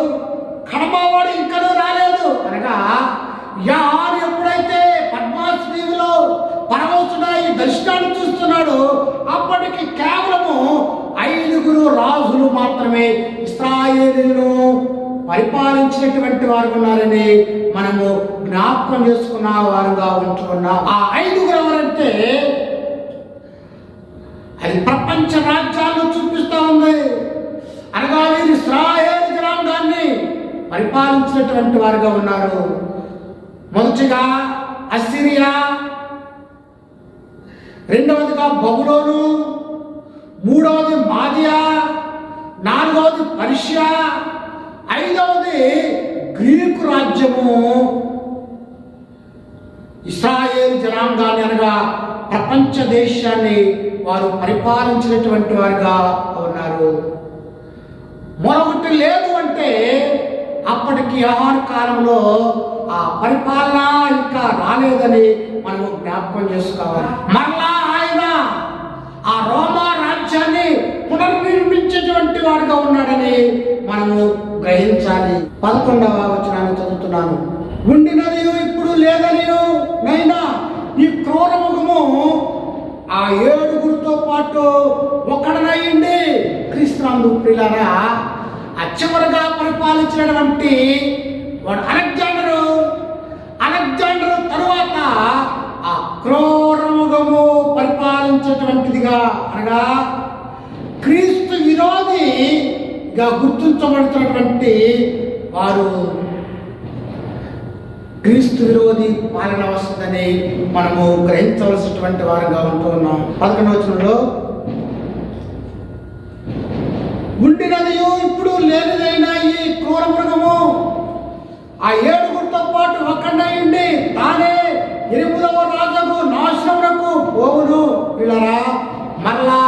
కడమవాడు ఇంకనూ రాలేదు. అనగా యాహాను ఎప్పుడైతే పద్మాసు దీవిలో పరమోసుడై దర్శనాన్ని చూస్తున్నాడు అప్పటికి కేవలము 5 రాజులు మాత్రమే ఇశ్రాయేలును పరిపాలించినటువంటి వారు ఉన్నారని మనము జ్ఞాపకం చేసుకున్న వారుగా ఉంటున్నాం. ఆ 5 ఎవరంటే అది ప్రపంచ రాజ్యాలను చూపిస్తూ ఉంది. అనగా వీరు ఇశ్రాయేలు జనాంగాన్ని పరిపాలించినటువంటి వారుగా ఉన్నారు. మొదటిగా అసిరియా, రెండవదిగా బబులోను, మూడవది మాదియా, 4వది పర్షియా, 5వది గ్రీకు రాజ్యము ఇశ్రాయేలు జనాంగాన్ని అనగా ప్రపంచ దేశాన్ని వారు పరిపాలించినటువంటి వారుగా ఉన్నారు. మరొకటి లేదు అంటే అప్పటికి యోహాను కాలంలో ఆ పరిపాలన ఇంకా రాలేదని మనము జ్ఞాపకం చేసుకోవాలి. మరలా ఆయన ఆ రోమా రాజ్యాన్ని పునర్నిర్మించేటువంటి వాడుగా ఉన్నాడని మనము గ్రహించాలి. 11వ వచనాన్ని చదువుతున్నాను. ఉండినది ఇప్పుడు లేదని నైనా ఈ క్రూరముఖము ఆ 7గురితో పాటు ఒకడనయ్యండి. క్రీస్తునందు ప్రియులారా, చివరిగా పరిపాలించినటువంటి వాడు అలెగ్జాండరు తరువాత ఆ క్రూరముఖము పరిపాలించేటువంటిదిగా అనగా క్రీస్తు విరోధిగా గుర్తించబడుతున్నటువంటి వారు క్రీస్తు విరోధి పాలన వస్తుందని మనము గ్రహించవలసినటువంటి వారుగా ఉంటూ ఉన్నాం. 11వ వచనంలో ఉండినది ఇప్పుడు లేనిదైనా ఈ క్రూర మృగము ఆ 7గురితో పాటు ఒక్కడైండి తానే 8వ రాజుకు నాశనమునకు పోవును. వీళ్ళరా మరలా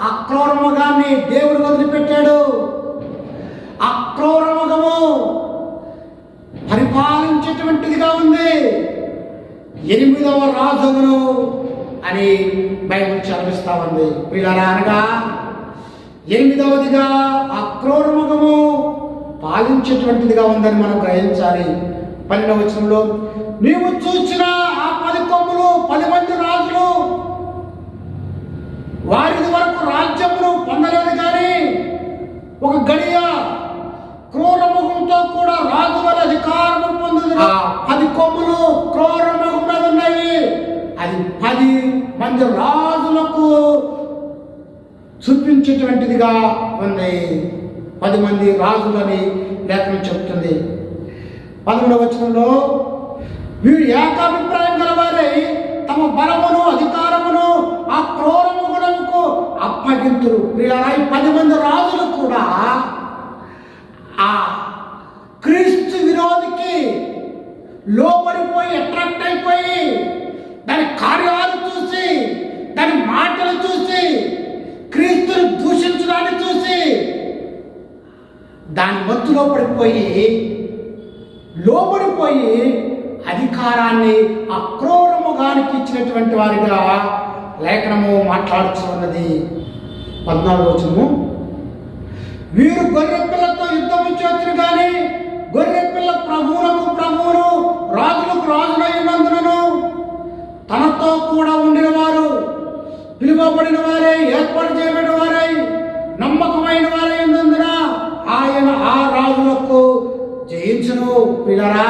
ఆ క్రూర మృగాన్ని దేవుడు వదిలిపెట్టాడు. ఆ క్రూర మృగము పరిపాలించేటువంటిదిగా ఉంది. 8వ రాజును అని బైబిల్ చదివిస్తా ఉంది. వీళ్ళరా అనగా 8వదిగా ఆ క్రూరముఖము పాలించేటువంటిదిగా ఉందని మనం గ్రహించాలి. 12వ వచనంలో నీవు చూచిన ఆ 10 కొమ్ములు 10 మంది రాజులు వారి వరకు రాజ్యమును పొందలేదు, కానీ ఒక గడియ క్రూరముఖంతో కూడా రాజు వారి అధికారము పొందదు. ఆ 10 కొమ్ములు క్రూరముఖం మీద ఉన్నాయి. అది 10 మంది రాజులకు చూపించేటువంటిదిగా ఉంది. 10 మంది రాజులని లేఖనం చెప్తుంది. 11వ వచనంలో వీరు ఏకాభిప్రాయం గలవారై తమ బలమును అధికారమును ఆ క్రూరముఖమునకు అప్పగింతురు. వీళ్ళ 10 మంది రాజులు కూడా ఆ క్రీస్తు విరోధికి లోపడిపోయి అట్రాక్ట్ అయిపోయి దాని కార్యాలు చూసి దాని మాటలు చూసి క్రీస్తుని దూషించడాన్ని చూసి దాని మత్తులో పడిపోయి లోబడిపోయి అధికారాన్ని ఆ క్రూరముఖానికి ఇచ్చినటువంటి వారిగా లేఖనము మాట్లాడుతూ ఉన్నది. 14వ వచనము వీరు గొర్రె పిల్లతో యుద్ధము చేతురు కానీ గొర్రె పిల్ల ప్రభువును రాజులకు రాజులైనందునను తనతో కూడా ఉండిన వారు పిలువబడిన వారే ఏర్పాటు చేయబడిన వారై నమ్మకమైన వారై ఉన్నందున ఆయన ఆ రాజులకు జయించును. పిల్లరా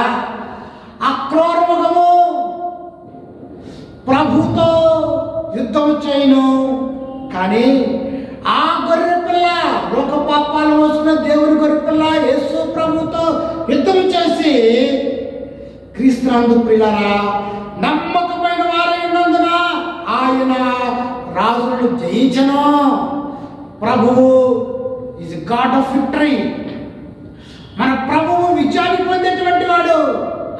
ఆ క్రూరముఖము ప్రభుతో యుద్ధం చేయను, కానీ ఆ గొర్రె పిల్ల లోక పాపాలు మోసిన దేవుని గొర్రె పిల్ల యేసు ప్రభుతో యుద్ధం చేసి క్రీస్తునందు ప్రియులారా నమ్మకమైన వారై ఉన్నందున ఆయన రాజులను జయించను. ప్రభువు ఈజ్ గాడ్ ఆఫ్ విక్టరీ. మన ప్రభువు విజయాన్ని పొందేటువంటి వాడు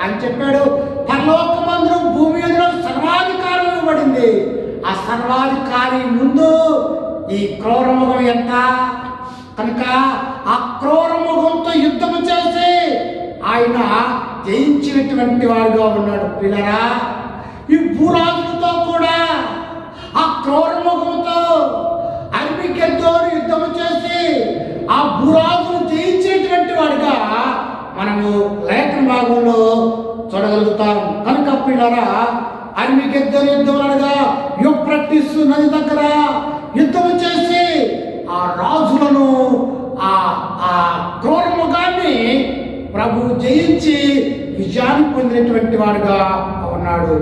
అని చెప్పాడు. పరలోకమందును భూమి ఎదురు సర్వాధికారం ఇవ్వబడింది. ఆ సర్వాధికారి ముందు ఈ క్రూరముఖం ఎంత కనుక ఆ క్రూరముఖంతో యుద్ధము చేసి ఆయన జయించినటువంటి వాడుగా ఉన్నాడు. పిల్లరా ఈ భూరాజులతో కూడా ఆ క్రూరముఖంతో అర్మికెద్దోను యుద్ధము చేసి ఆ భూరాజును జయించేటువంటి వాడుగా మనము లేఖన భాగంలో చూడగలుగుతాం. కనుక పిల్లరా అర్మికెద్దోను యుద్ధం అనగా యూఫ్రటీసు నది దగ్గర యుద్ధము చేసి ఆ రాజులను ఆ క్రూరముఖాన్ని ప్రభువు జయించి విజయాన్ని పొందినటువంటి వాడుగా ఉన్నాడు.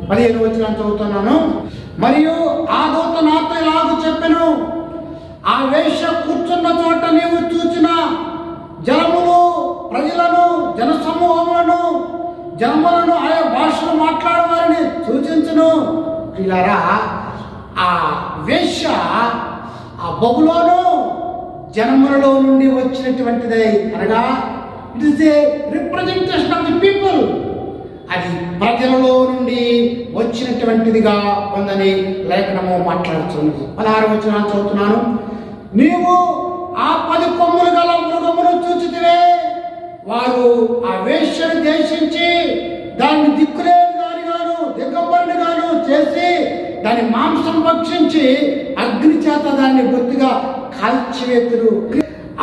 15వ వచనం చదువుతున్నాను. మరియు ఆ దూత నాతో ఇలాగ చెప్పెను, ఆ వేశ్య కూర్చున్న చోట నీవు చూచిన జనములు ప్రజలను జనసమూహములను జన్మలను ఆయా భాషలు మాట్లాడేవారిని సూచించును. పిల్లరా ఆ వేశ్య ఆ బబులోను జన్మలలో నుండి వచ్చినటువంటిది అనగా it is a representation of the people. అది ప్రజలలో నుండి వచ్చినటువంటిదిగా ఉందని లేఖనము మాట్లాడుతుంది. 16వ వచనాన్ని చదువుతున్నాను. నీవు ఆ 10 కొమ్ములు గల మృగమును చూచితివే, వారు ఆ వేశ్యను దేశించి దాన్ని దిక్కులేని దానిగాను దిగంబరునిగాను చేసి దాని మాంసం భక్షించి అగ్ని చేత దాన్ని బొత్తిగా కాల్చివేతురు.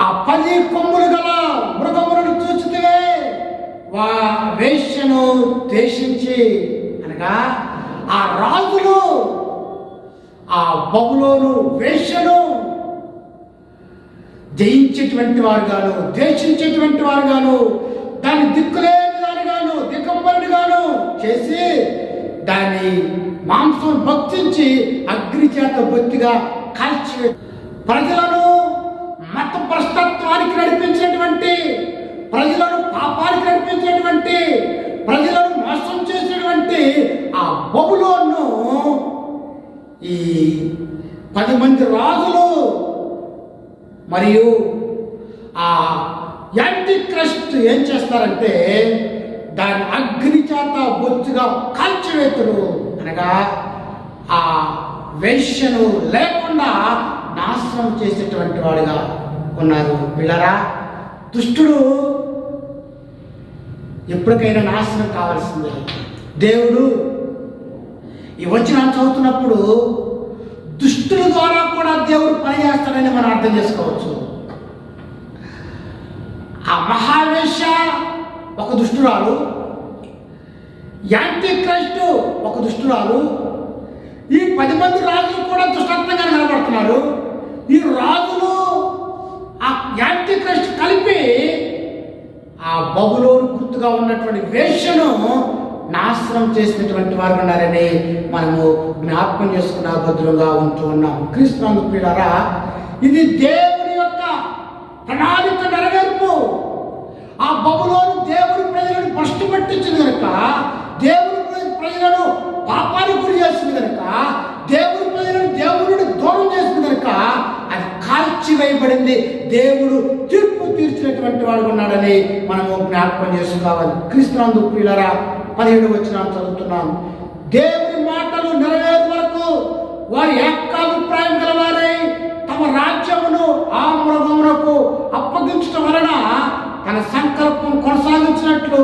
ఆ 10 కొమ్ములు గల మృగములను చూచితివే, వేశ్యను దేశించి అనగా ఆ రాజులు ఆ బబులోను వేశ్యను జయించేటువంటి వారుగాను దేశించేటువంటి వారుగాను దాన్ని దిక్కులేని దానిగాను దిగంబరునిగాను చేసి దాని మాంసం భక్షించి అగ్ని చేత బొత్తిగా కాల్చి ప్రజలను మత భ్రష్టత్వానికి నడిపించినటువంటి, ప్రజలను పాపానికి నడిపించినటువంటి, ప్రజలను మోసం చేసినటువంటి ఆ బబులోను ఈ 10 మంది రాజులు మరియు ఆ యాంటిక్రైస్ట్ ఏం చేస్తారంటే దాని అగ్ని చేత బొత్తిగా కాల్చివేతురు. అనగా ఆ వేశ్యను లేకుండా నాశనం చేసేటువంటి వాడుగా ఉన్నారు. పిల్లరా, దుష్టుడు ఎప్పటికైనా నాశనం కావాల్సిందే. దేవుడు ఈ వచనాన్ని చదువుతున్నప్పుడు దుష్టుల ద్వారా కూడా దేవుడు పనిచేస్తాడని మనం అర్థం చేసుకోవచ్చు. ఆ మహావేశ్య ఒక దుష్టురాలు, యాంటిక్రైస్ట్ ఒక దుష్టురాలు, ఈ 10 మంది రాజులు కూడా దుష్టత్వంగా నిలబడుతున్నారు. ఈ రాజులు ఆ యాంటిక్రైస్ట్ కలిపి ఆ బబులోను గుర్తుగా ఉన్నటువంటి వేశ్యను నాశనం చేసినటువంటి వారు ఉన్నారని మనము జ్ఞాపకం చేసుకున్న భద్రంగా ఉంటూ ఉన్నాం. క్రీస్తు ప్రియులారా, ఇది దేవుని యొక్క ప్రణాళిక నెరవేర్పు. ఆ బబులోను దేవుని ప్రజలను భ్రష్టు పట్టించింది కనుక, దేవుని ప్రజలను పాపానికి గురి చేసింది కనుక, దేవుని ప్రజలను దేవుడిని దూరం చేసింది కనుక అది కాల్చివేయబడింది. దేవుడు తీర్పు తీర్చినటువంటి వాడు ఉన్నాడని మనము జ్ఞాపకం చేసుకోవాలి. క్రీస్తు ప్రియులారా, 17వ వచనం చదువుతున్నాం. దేవుని మాటలు నెరవేరు వరకు వారి ఏకాభిప్రాయం గలవారై తమ రాజ్యమును ఆ మృగమునకు అప్పగించడం వలన తన సంకల్పం కొనసాగించినట్లు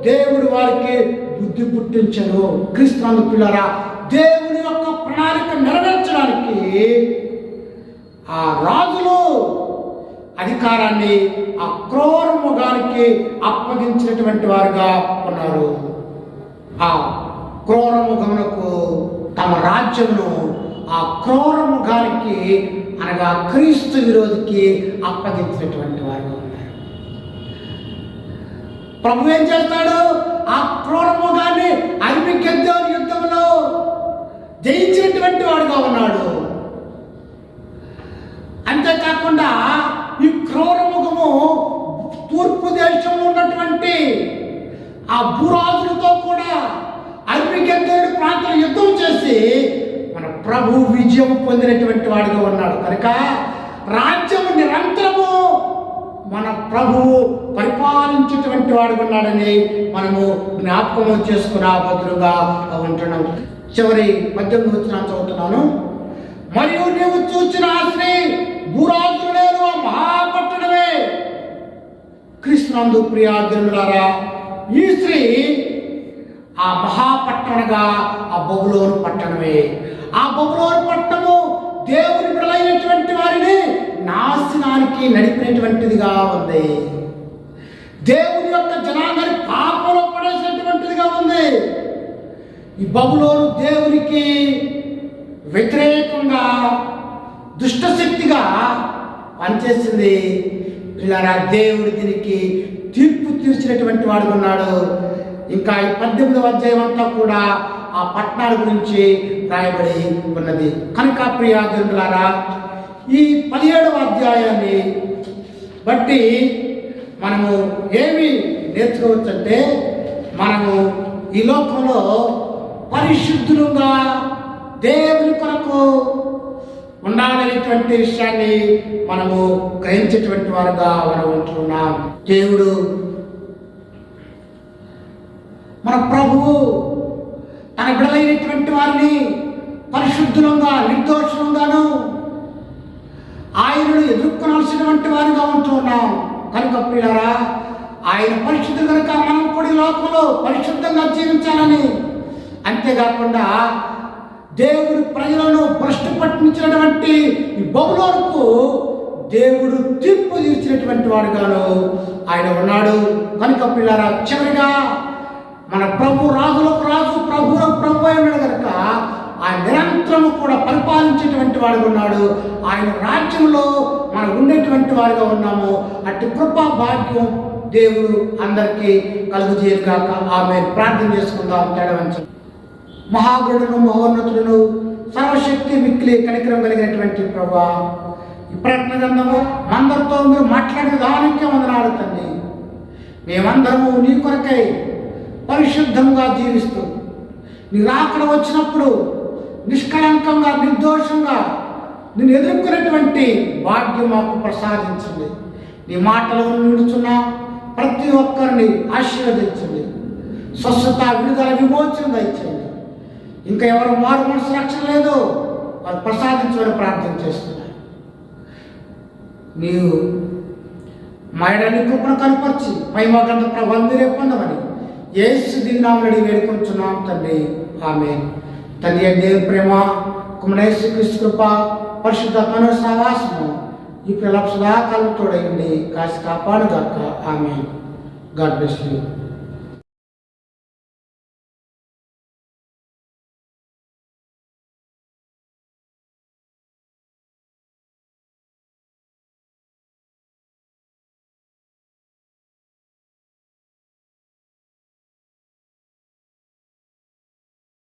దేవుడు వారికి బుద్ధి పుట్టించను. క్రీస్తు పిల్లరా, దేవుని యొక్క ప్రణాళిక నెరవేర్చడానికి ఆ రాజులు అధికారాన్ని ఆ క్రూర మృగానికి అప్పగించినటువంటి వారుగా ఉన్నారు. ఆ క్రూర మృగమునకు తమ రాజ్యమును ఆ క్రూర మృగానికి అనగా క్రీస్తు విరోధికి అప్పగించినటువంటి వారుగా ఉన్నారు. ప్రభు ఏం చేస్తాడు? ఆ క్రూర మృగాన్ని అర్మిగెద్దోను యుద్ధంలో జయించినటువంటి వాడుగా ఉన్నాడు. అంతేకాకుండా ఈ క్రూర మృగము తూర్పు దేశంలో ఉన్నటువంటి ఆ భూరాజులతో కూడా అర్మిగెద్దోను ప్రాంతం యుద్ధం చేసి మన ప్రభు విజయం పొందినటువంటి వాడుగా ఉన్నాడు. కనుక రాజ్యము నిరంతరము మన ప్రభువు పరిపాలించేటువంటి వాడుగా ఉన్నాడని మనము జ్ఞాపకం చేసుకున్న భద్రంగా ఉంటున్నాం. చివరి 18వ వచనం చదువుతున్నాను. మరియు నీవు చూచిన ఆ స్త్రీ భూరాజులు లేరు ఆ మహాపట్టణమే. కృష్ణందు ప్రియాగ్రులారా, ఈ స్త్రీ ఆ మహాపట్టణగా ఆ బబులోను పట్టణమే. ఆ బబులోను పట్టణము దేవుని బిడ్డలైనటువంటి వారిని నాశనానికి నడిపినటువంటిదిగా ఉంది. దేవుని యొక్క జనాంగాన్ని పాపంలో పడేసినటువంటిదిగా ఉంది. ఈ బబులోను దేవునికి వ్యతిరేకంగా దుష్టశక్తిగా పనిచేసింది. ఇలా దేవుడు దీనికి తీర్పు తీర్చినటువంటి వాడు ఉన్నాడు. ఇంకా ఈ 18వ అధ్యాయం అంతా కూడా ఆ పట్టణాల గురించి రాయబడి ఉన్నది. కనుక ప్రియాదులారా, ఈ 17వ అధ్యాయాన్ని బట్టి మనము ఏమి నేర్చుకోవచ్చంటే, మనము ఈ లోకంలో పరిశుద్ధులుగా దేవుని కొరకు ఉండాలనేటువంటి విషయాన్ని మనము గ్రహించేటువంటి వారుగా మనం ఉంటున్నాం. దేవుడు మన ప్రభువు తన బిడలైనటువంటి వారిని పరిశుద్ధులంగా నిర్దోషులంగాను ఆయనను ఎదుర్కొనాల్సినటువంటి వారిగా ఉంటూ ఉన్నాం. కనుక ప్రియులారా, ఆయన పరిశుద్ధులు కనుక మనం కూడా ఈ లోకంలో పరిశుద్ధంగా జీవించాలని, అంతేకాకుండా దేవుడి ప్రజలను భ్రష్టు పట్టించినటువంటి ఈ బబులోనుకు దేవుడు తీర్పు తీర్చినటువంటి వాడుగాను ఆయన ఉన్నాడు. కనుక ప్రియులారా, చివరిగా మన ప్రభు రాజులకు రాజు, ప్రభువులకు ప్రభు అయి ఉన్నాడు కనుక ఆయన నిరంతరము కూడా పరిపాలించేటువంటి వాడుగా ఉన్నాడు. ఆయన రాజ్యంలో మనం ఉండేటువంటి వారిగా ఉన్నాము. అట్టి కృపా భాగ్యం దేవుడు అందరికీ కలుగుజేయగాక. ఆమె ప్రార్థన చేసుకుందాం. తేడవంచు మహాగణుడు, మహోన్నతుడును, సర్వశక్తి మిక్కిలి కనికరం కలిగినటువంటి ప్రభా, ఈ ప్రకటన గ్రంథము అందరితో మీరు మాట్లాడిన దానికే వందనాలు తండ్రి. మేమందరము నీ కొరకై పరిశుద్ధంగా జీవిస్తూ నీ రాకడ వచ్చినప్పుడు నిష్కళంకంగా, నిర్దోషంగా నేను ఎదుర్కొనేటువంటి భాగ్యం మాకు ప్రసాదించండి. నీ మాటలను నిలుచున్న ప్రతి ఒక్కరిని ఆశీర్వదించండి. స్వస్థత, విడుదల, విమోచన ఇచ్చండి. ఇంకా ఎవరు మారు మనసు రక్షణ లేదో వాళ్ళు ప్రసాదించమని ప్రార్థన చేస్తున్నారు. నీవు మా ఎడని కృపను కనపరిచి మహిమగంధ ప్రభావం మీరే పొందమని యేసు దినామని వేడుకొంచున్నాం తండ్రి. ఆమేన్. తండ్రి దేవుని ప్రేమ, కుమారుడు యేసుక్రీస్తు కృప, పరిశుద్ధాత్మ సహవాసము ఈ పిల్లల సదాకాలం తోడైంది కాసి కాపాడుగాక. ఆమేన్. God bless you.